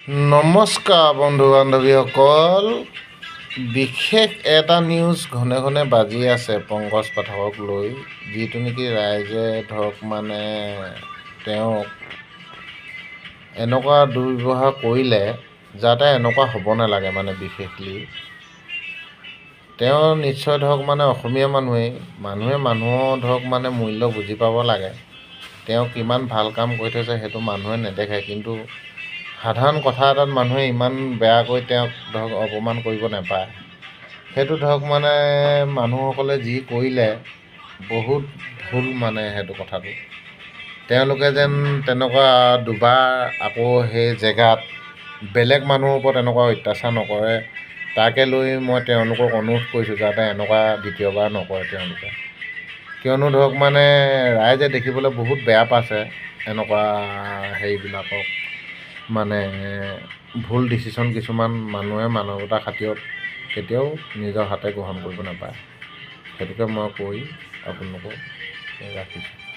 নমস্কাৰ বন্ধু বান্ধৱীসকল। বিশেষ এটা নিউজ ঘনে ঘনে বাজি আছে পংকজ পাঠকক লৈ, যিটো নেকি ৰাইজে তেওঁক এনেকুৱা দুৰ্ব্যৱহাৰ কৰিলে যাতে এনেকুৱা হ'ব নালাগে। বিশেষলি তেওঁ নিশ্চয় অসমীয়া মানুহে মানুহৰ মূল্য বুজি পাব লাগে। তেওঁ কিমান ভাল কাম কৰি থৈছে সেইটো মানুহে নেদেখে, কিন্তু সাধাৰণ কথা এটাত মানুহে ইমান বেয়াকৈ তেওঁক অপমান কৰিব নাপায়। সেইটো মানুহসকলে যি কৰিলে বহুত ভুল সেইটো কথাটো। তেওঁলোকে যেন তেনেকুৱা দুবাৰ আকৌ সেই জেগাত বেলেগ মানুহৰ ওপৰত এনেকুৱা অত্যাচাৰ নকৰে, তাকে লৈ মই তেওঁলোকক অনুৰোধ কৰিছোঁ যাতে এনেকুৱা দ্বিতীয়বাৰ নকৰে তেওঁলোকে। কিয়নো ৰাইজে দেখিবলৈ বহুত বেয়া পাইছে এনেকুৱা হেৰিবিলাকক। ভুল ডিচিশ্যন কিছুমান মানুহে মানৱতাৰ খাতিৰত কেতিয়াও নিজৰ হাতে গ্ৰহণ কৰিব নাপায়। সেইটোকে মই কৈ আপোনালোকক ৰাখিছোঁ।